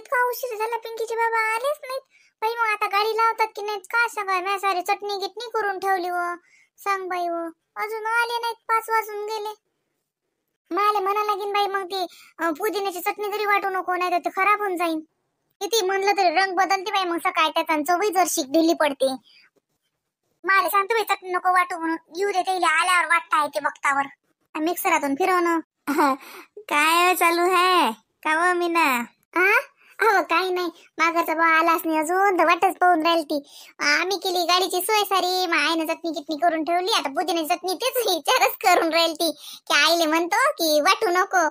इतका उशीर झाला, पिंकीचे बाबा आलेच नाहीत. बाई मग आता गाडी लावतात की नाहीत काय सांगा. मी सारी चटणी गिटणी करून ठेवली व सांग बाई व अजून आले नाहीत. 5 वाजून गेले. मला म्हणा लागेल बाई मग ती पुदिन्याची चटणी तरी वाटू नको, नाही तर ते खराब होऊन जाईल. किती म्हणलं तरी रंग बदलते बाई मग सकाळी त्याचा चवही जरशी ढिली पडते. मला सांगतो बाई चटणी नको वाटू म्हणून. येऊ दे त्याला आल्यावर वाटता येते बघतावर. मिक्सरातून फिरवणं. काय चालू आहे का व मीना? अहो काही नाही, माघारचा भाऊ आलाच नाही अजून, वाटच पाहून राहील ती. आम्ही केली गाडीची सोय सारी, मग आईनं चटणी किटणी करून ठेवली. आता पुदिन्याची चटणी तेच विचारच करून राहील ती की आईले म्हणतो की वाटू नको,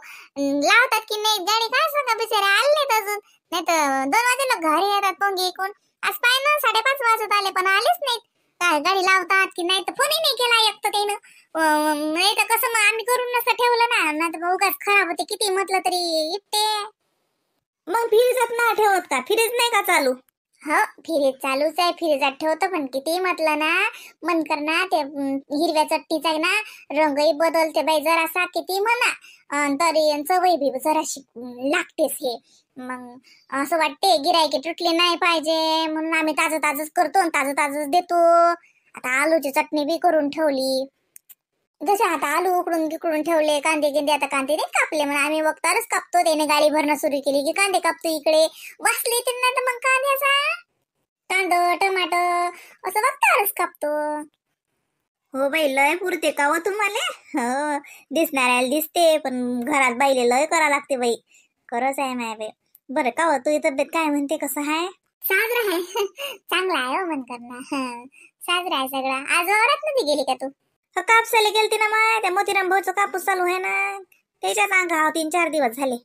लावतात की नाही गाडी काय सांगा. बिचारे आले नाहीत अजून, नाही तर 2 वाजेला घरी येतात पोंगी ऐकून. आज पाय ना 5:30 वाजत आले पण आलेच नाहीत. काय गाडी लावतात की नाही तर फोनही नाही केला एक तर त्यानं. नाही तर कसं मग आम्ही करून नसतं ठेवलं ना, नाही तर उगाच खराब होते. किती म्हटलं तरी इट्टे. मग फ्रीजात ना ठेवत का? फ्रीज नाही का चालू? हो फ्रीज चालूच आहे, फ्रीजात ठेवतो. पण किती म्हटलं ना मन कर ना, ते हिरव्या चटणीचा ना रंगही बदलते बाई जरासा. किती म्हणा तरी चवही बी जराशी लागतेच. हे मग असं वाटते गिरायके तुटले नाही पाहिजे म्हणून आम्ही ताजं ताजंच करतो, ताजं ताजंच देतो. आता आलूची चटणी बी करून ठेवली. जसे आता आलू उकडून ठेवले, कांदे गिंदे आता कांदे नाही कापले म्हणून आम्ही वक्तारच कापतो. त्याने गाडी भरणं सुरू केली की कांदे कापतो. इकडे वाचले त्यांना तर मग कांद्याचा कांदा टमाटर असं वक्तारच कापतो. हो बाई लय पुरते का व तुम्हाला? हो दिसणाऱ्याला दिसते पण घरात बाईले लय करा लागते बाई. खरंच आहे माय बाई. बरं का व तुझी तब्येत काय म्हणते, कसं आहे? साजरा आहे चांगला आहे हो मन करणं. साजरा आहे सगळा. आज वावरात मध्ये गेली का तू? कापसाला गेलती ना माय, त्या मोतीराम भाऊचा कापूस चालू आहे ना, त्याच्यात अंगा 3-4 दिवस झाले.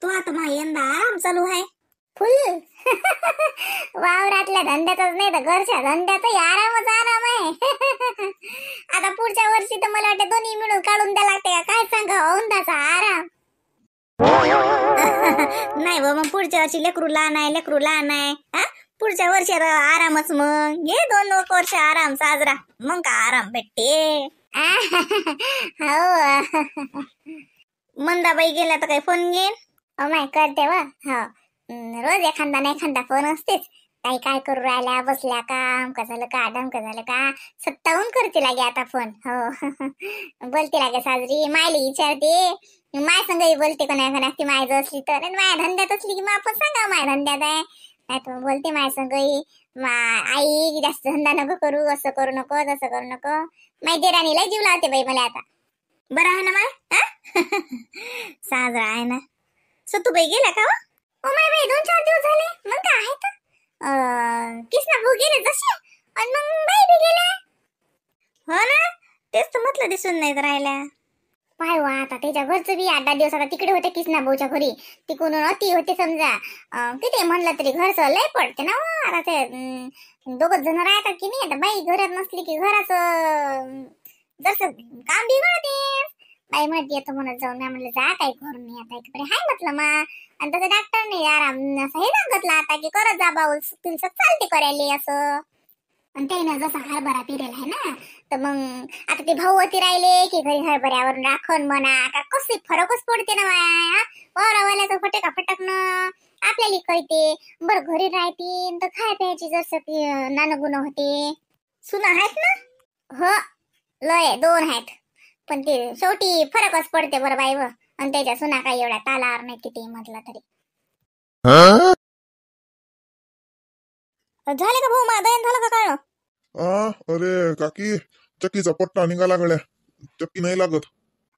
तो आता माय यंदा आराम चालू आहे फुल. वावरातल्या धंद्यातच नाही तर घरच्या धंद्यातही आरामच आराम आहे. आता पुढच्या वर्षी तर मला वाटतं दोन्ही मिळून काढून द्या लागते का काय सांगा औंदाचा आराम. नाही व मग पुढच्या वर्षी लेकरू लहान आहे. पुढच्या वर्षी आरामच. मग घे 2 वर्ष आराम साजरा, मग का आराम भेटते. हो मंदाबाई गेल्या तर काही फोन घेईन माय करते व. हो रोज एखादा नाही एखादा फोन असतेच. काही काय करू राहिल्या, बसल्या का, अमका झालं का डमका झालं का, सत्तावून करते लागे आता फोन. हो बोलते लागे साजरी, मायला विचारते. माय संगही बोलते कोणा ती माय जर असली तर, माया धंद्यात असली की मग आपण सांगा माय धंद्यात आहे. नाही तर बोलते माय संगही आई जास्त धंदा नको करू, असं करू नको तसं करू नको. माय देराणीला जीव लावते बाई मला आता. बरं आहे ना माय? साजरा आहे ना. सतूबाई गेल्या का? ओ माय बाई 2-4 दिवस झाले. मग काय आहे तर किसना भाऊ गेले जसे आणि मग बाई बी गेल्या. हो ना तेच तर म्हटलं दिसून नाही राहिल्या. पाय वा आता त्याच्या घरचं बी 8-10 दिवस आता तिकडे होते किसना भाऊच्या घरी. तिकडून अति होते समजा. किती म्हणलं तरी घरचं लय पडते ना. आता ते 2 जण राहतात की नाही. आता बाई घरात नसली की घराचं जसं काम बिघडते. बाई म्हणते येतो म्हणत जाऊन. मी म्हणलं जा काही करून नाही आता इकडे हाय म्हटलं मा. आणि तसं डॉक्टर नाही आराम असं हे सांगितलं आता की करत जा बाऊल तुमचं चालते करायला असं. आणि त्यानं जसा हरभरा पिरेल आहे ना तर मग आता ते भाऊ होती राहिले की घरी हरभऱ्यावरून राखण म्हणा का कसे फरकच पडते ना माया. वावरावाल्याचं फटका फटकणं आपल्याला कळते. बरं घरी राहते तर खाय प्यायची जसं की नानगुण होते. सुना आहेत ना? हो लय 2 आहेत. पण ते शेवटी फरकच पडते बरं बाई व. आणि त्याच्या सुना काही एवढ्या तालावर नाही किती म्हटलं तरी. झाले का भाऊ मा दयन झालं का काय? अरे काकी चक्कीचा पट्टा निघाला गड्या. चक्की नाही लागत.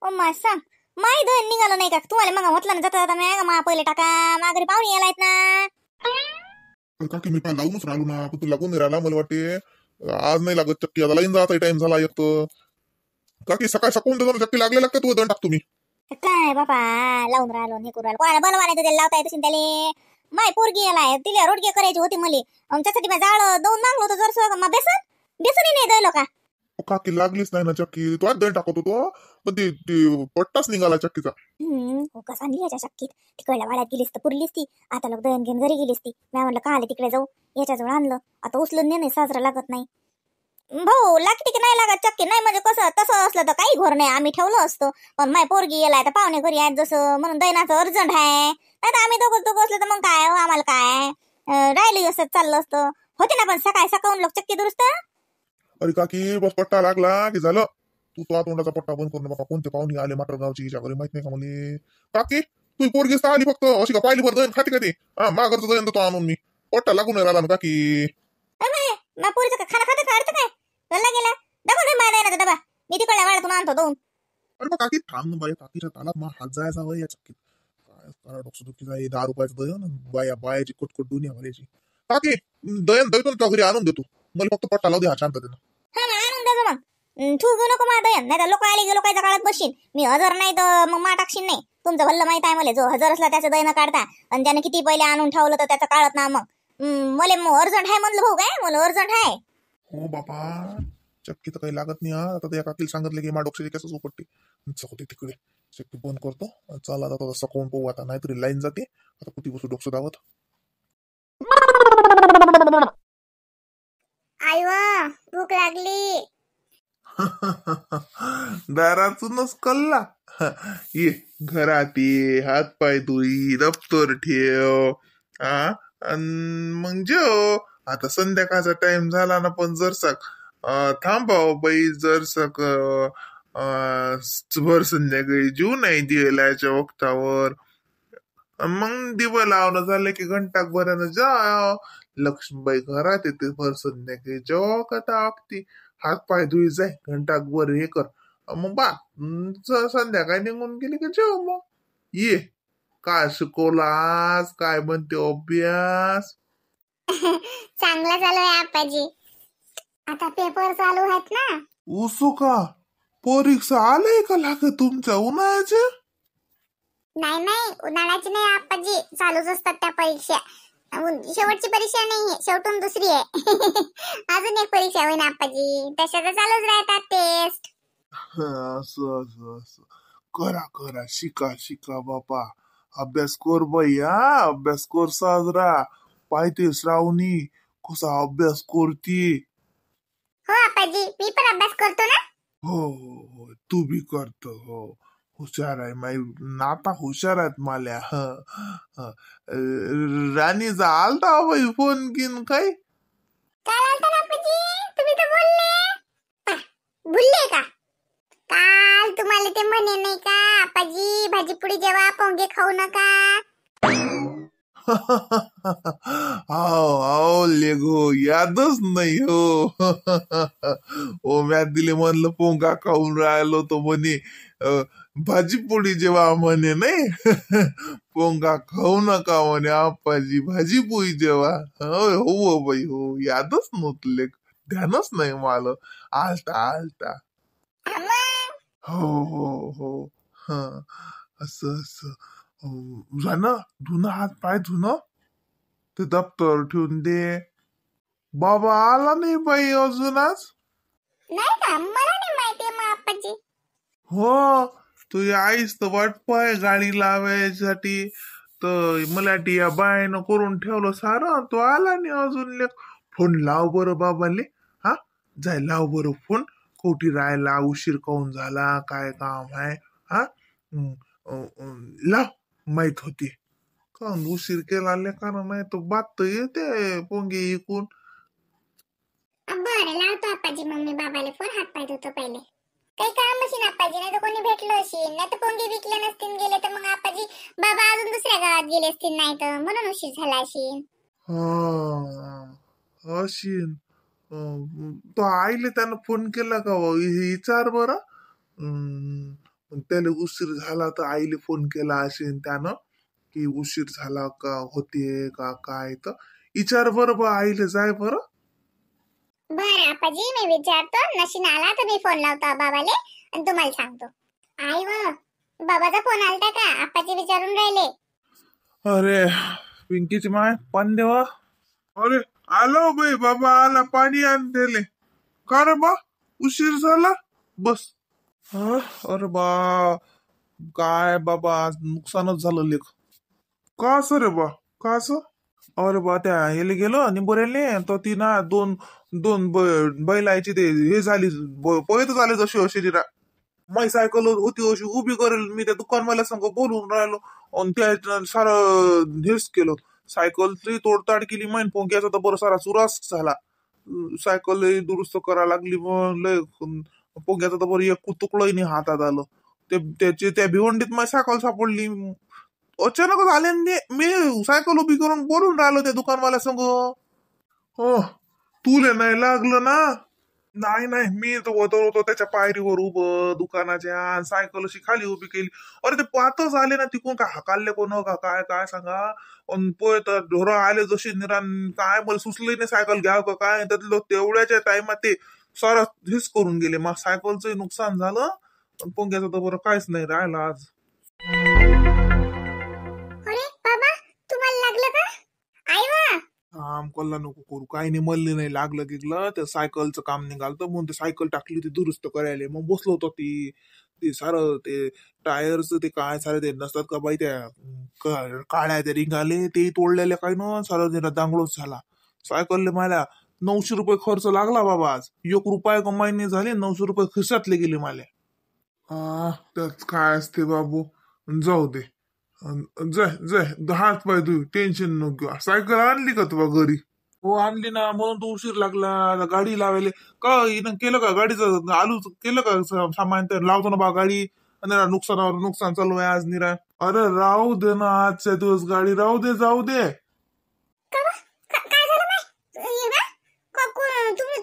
ओ माय सांग माय दयन निघालं नाही का तुम्हाला? मग म्हटलं ना जाता जाता मा पहिले टाका माघारी पाहुणे यायलात ना. काकी मी पाय लावूनच राहिलो ना, पण तू लागून नाही राहिला. मला वाटते आज नाही लागत चक्की. आता लाईन जाता टाइम झाला एक तर. काकी सकाळ सकाळून चक्की लागले लागते तू दण टाक तुम्ही. काय बापा लावून राहिलो हे करू राहिलो. कोणाला बनवा नाही त्याला लावता येत त्याले. माय पोरगी याला तिला रोडगे करायची होती मले. त्यासाठी मी जाळ 2 मागलो होतो जर बेसनही नाही द्यायलो का. काकी लागलीच नाही ना चक्की. तू आज दण टाकत होतो पण ती पट्टाच निघाला चक्कीचा. कसा निघायच्या चक्कीत तिकडल्या वाड्यात गेलीस तर पुरलीस ती. आता लोक दळण घेऊन घरी गेलीस ती. मी म्हणलं का आले तिकडे जाऊ. याच्याजवळ आणलं आता उचलून नाही साजरा लागत नाही. भाऊ लागते की नाही लागत चक्की? नाही म्हणजे कसं तसं असलं तर काही घोर नाही आम्ही ठेवलं असतं. पण माय पोरगी येलाय तर पाहुणे घरी आहेत जसं म्हणून दैनाचं अर्जंट आहे. नाही तर आम्ही दोघं असलं तर मग काय हो, आम्हाला काय राहिलं असं चाललं असतं. होते ना पण सकाळी सकाळून लोक चक्की दुरुस्त. अरे काकी बस पट्टा लागला की झालं. तू तो तोंडाचा पट्टा बंद करून बाबा. कोणते पाहुणे आले माटर गावची हिच्या घरी माहित नाही का मला. काकी तू पोरगीच आली फक्त अशी का पाहिली बरं दहीन खाते का ते. हा माघरचं दहीन तो आणून मी पट्टा लागून नाही राहिला ना काकी. पुरीचं खाना खाते का अर्थ काय गल्ला गेला. डबा घे माय ना डबा, मी तिकडल्या वाड्यातून आणतो दोन. अरे मग काकी थांब बाई, काकीच्या तालात मग हात जायचा वय या चक्कीत. काय करा डोकं दुखी जाई 10 रुपयाचं दहीन बाया बायाची कुटकुट दुनिया भरायची. काकी दहीन दहीतून त्या घरी आणून देतो. मला फक्त पट्टा लावू दे हा शांततेनं. हा ना आणून द्यायचं मग. ठुगू नको मा दयन, नाही तर लोक आले गेलो कायच्या काळात बसशील. मी हजर नाही तर मग मा टाकशील नाही. तुमचं भल्लं माहित आहे मला, जो हजर असला त्याचं दयन काढता आणि त्याने किती पहिले आणून ठेवलं तर त्याचं काढत ना. मग मला अर्जंट आहे म्हणलं भाऊ, काय मला अर्जंट आहे. हो बाबा चक्की तर काही लागत नाही. हा आता त्या काकीला सांगितलं की मा डोक्याची कसं उपटते. चौकते तिकडे चक्की बंद करतो. चला आता सकाळून पाहू आता, नाहीतरी लाईन जाते आता. कुठे बसू डोकं दावत. आई भूक लागली. दारातूनच कल्ला. ये घरात ये, हात पाय धुई, दप्तर ठेव. मग जेव. आता संध्याकाळचा टाइम झाला ना, पण जरसाक थांबाव बाई जरसाक भर संध्याकाळी जीव नाही दिलायच्या वक्तावर. मग दिवं लावणं झालं की घंटा भरानं जा. लक्ष्मीबाई घरात येते भर संध्याकाळी जेव्हा का टाकती. हात पाय धुई जाय घंटा वर हे कर. मग बा संध्याकाळी निघून गेली की जेव. मग ये काय शिकवलास, काय म्हणते अभ्यास. चांगला चालू आहे आप्पाजी. आता पेपर चालू आहेत ना. उसू का परीक्षा आले का लागे तुमच्या उन्हाळ्याचे. नाही नाही उन्हाळ्याची नाही आप्पाजी, चालूच असतात त्या परीक्षा. शेवटची परीक्षा नाहीये, शेवटून दुसरी आहे. अजून एक परीक्षा होईन आप्पाजी, तशा तर चालूच राहतात टेस्ट. असं असं असं करा करा, शिका शिका बापा. अभ्यास कर बाई. हा अभ्यास कर साजरा. पाहिते श्रावणी कसा अभ्यास करती. हो आप्पाजी मी पण अभ्यास करतो ना. हो हो हो तू बी करतो. हो हुशार आहे माई नाता, हुशार आहेत माल्या. राणीचा आलता बाई फोन किन काय. काय आलता ना आप्पाजी, तुम्ही तर बोलले. भुलले का काल तुम्हाला ते म्हणे नाही का आप्पाजी भाजीपुडी जेव्हा पोंगे खाऊ नका. आओ लेगो यादच नाही हो. ओ म्या दिले म्हणलं पोंगा खाऊन राहिलो तो म्हणे भाजी पोळी जेव्हा म्हणे नाही. पोंगा खाऊ नका म्हणे आप्पाजी भाजी पोळी जेव्हा. हो बाई हो यादच नव्हतं लेख, ध्यानच नाही मला. आलता आलता. हो हो हो हा असं असं. ना धुणं हात पाय धुणं. ते दप्तर ठेवून दे. बाबा आला नाही बाई अजून आज. नाही का मला नाही माहिती मग आप्पाजी. हो तुझी आईच तर वाट पाय गाडी लावायसाठी. तर मला या बायनं करून ठेवलं सारं, तो आला नाही अजून. लेख फोन लाव बरं बाबाले. हा जाय लाव बरं फोन. कोठी राहायला उशीर काऊन झाला, काय काम आहे. हा लाव माहित होती का उशीर केला लेकानं. नाही तो बात तर येते पोंगे इकून. बरं लावतो आप्पाजी. मग मी बाबाला फोन, हात पाय धुतो पहिले. काही काम असेल आप्पाजी, नाही तर कोणी भेटलं असेल, नाही तर पोंगे विकले नसतील गेले तर मग आप्पाजी बाबा अजून दुसऱ्या गावात गेले असतील, नाही तर म्हणून उशीर झाला असेल. हा अशीन. तो आईले त्यानं फोन केला का विचार बरं. त्याला उशीर झाला तर आईले फोन केला असेल त्यानं की उशीर झाला का होते का काय. तर विचार बरं बा आईले. जाय बरं. बरं आप्पाजी मी विचारतो. नशीन आला तर मी फोन लावतो बाबाले आणि तुम्हाला सांगतो. आई बाबाचा फोन आलता का आप्पाजी विचारून राहिले. अरे पिंकीची माय पाणी देवा. अरे आलो बाई बाबा आला, पाणी आण दिले. का रे बा उशीर झाला बस. अरे बा काय बाबा आज नुकसानच झालं लेख. का असं रे बा का असं. अरे बा त्या हेले गेलो निंबोऱ्याले, तर ती ना दोन दोन बैलायची ते हे झाली पळत झाले जशी अशी. माई सायकल होती अशी उभी करेल, मी त्या दुकान मला संग बोलून राहिलो. आणि त्या सारं हेच केलं. सायकलची तोडताड केली माहीन पोंग्याचा तर बरं सारा चुरास झाला. सायकल दुरुस्त करा लागली मग लय पोंग्याचा तर बरं एक तुकडंही नाही हातात आलं. त्याची त्या भिवंडीत माझी सायकल सापडली. अचानकच आले आणि मी सायकल उभी करून बोलून राहिलो त्या दुकानवाल्या संग. हो, तुले नाही लागलं ना? नाही नाही, मी तर होतो त्याच्या पायरीवर उभं दुकानाच्या आणि सायकल अशी खाली उभी केली. अरे ते पाहतच आले ना तिकून का हकालले कोण का काय काय सांगा. अन पोय तर ढोरं आले जशी निरान काय मला सुचलंही नाही सायकल घ्यावं का काय. त्यातलं तेवढ्याच्या टाइमात ते सारा हेच करून गेले. मग सायकलचं नुकसान झालं. पण पोंग्याचं तर बरं काहीच नाही राहिलं आज. अरे बाबा तुम्हाला लागलं का? आई वा. आमकोला नको करू, काही नाही मल्ली नाही लागलं गिगलं. ते सायकलचं काम निघालतं म्हणून ते सायकल टाकली ती दुरुस्त करायला. मग बसलो होतो ते सारं ते टायरचं ते काय सारे ते नसतात का बाई त्या काळ्या ते रिंगाले ते तोडलेले काय ना सारं ते दांगडोच झाला. सायकलले मला 900 रुपये खर्च लागला बाबा आज. 1 रुपया कमाई नाही झाली, 900 रुपये खिशातले गेले मला. त्यात काय असते बाबू, जाऊ दे. जाय जाय हात पाय तू टेन्शन नको. सायकल आणली का तुला घरी? हो आणली ना, म्हणून तो उशीर लागला. आता गाडी लावायला का हिनं केलं का गाडीचं आलू केलं का सामान तर लावतो ना बा गाडी. आणि नुकसानावर नुकसान चालू आहे आज निरा. अरे राहू दे ना, आजच्या दिवस गाडी राहू दे, जाऊ दे. काय झालं नाही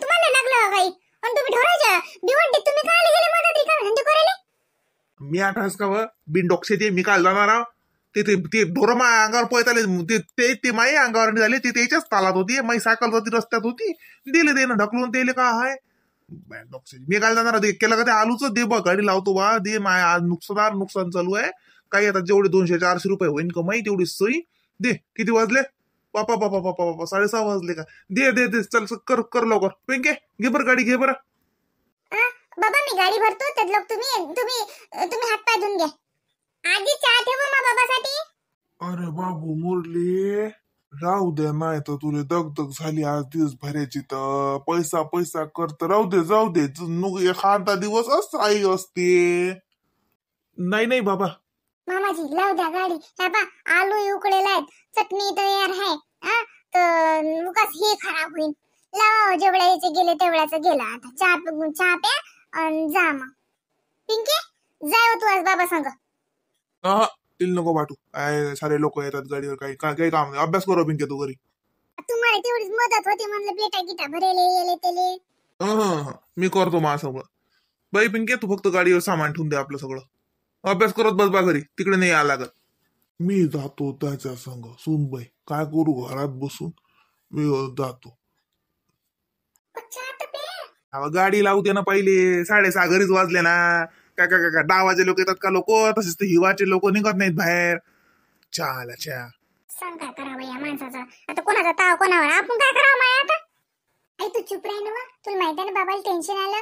तुम्हाला लागलं काही आणि तुम्ही ढोराच्या भिवंडीत तुम्ही काय गेले मदत का धंदे करायला? मी आठास का व बिनडोक्षे ते मी काल जाणार आहो. ते ढोरं माझ्या अंगावर पळत आले. ते माझ्या अंगावर झाले. ते त्याच्याच तालात होती. माझी सायकल होती रस्त्यात होती. दिले ते ना ढकलून तेले का आहे. मी काल जाणार केलं का ते आलूच दे बा गाडी लावतो बा दे. माया आज नुकसान चालू आहे. काही आता जेवढे 200-400 रुपये होईन कमाई तेवढी सोयी दे. किती वाजले? पापा पापा पापा पापा 6:30 वाजले का? दे दे दे चल कर लवकर. पेंके घे बरं गाडी घे बरं. बाबा मी गाडी भरतो त्यात लोक तुम्ही हात पाय धुवून घ्या. आधी चहा ठेवू मग बाबासाठी. अरे बाबू मुरली राहू दे, नाही तर तुला दगदग झाली आज दिवस भरायची तर पैसा पैसा करत राहू दे, जाऊ दे. एखादा दिवस आई असते. नाही नाही बाबा. मामाजी लाव द्या गाडी. बाबा आलू उकळेला आहेत, चटणी तयार आहे. तर उगाच हे खराब होईल. लावा जेवढ्या याचे गेले तेवढ्याच गेला. आता चहा प्या आणि जा मग. पिंकी जाय तू आज बाबा सांग. तिला नको वाटू. काय सारे लोक येतात गाडीवर, काही काम नाही. अभ्यास करू पिंके तू घरी. तुम्हाला तेवढीच मदत होती म्हणलं बेटा गिटा भरेले येले तेले. मी करतो मा सगळं. बाई पिंके तू फक्त गाडीवर सामान ठेवून दे आपलं सगळं. अभ्यास करत बस बा घरी, तिकडे नाही यायला लागत. मी जातो त्याच्या संग. सुनबाई काय करू घरात बसून. मी जातो. गाडी लावू दे ना पहिले. 6:30 घरीच वाजले ना. काय डावाचे लोक येतात का लोक, तसेच ते हिवाचे लोक निघत नाहीत बाहेर. चहा सांग काय करावं या माणसाचा. आता कोणाचा ताव कोणावर आपण काय करावं माया आता. आई तू चुप राही ना. तुला माहिती आहे ना बाबाला टेन्शन आलं.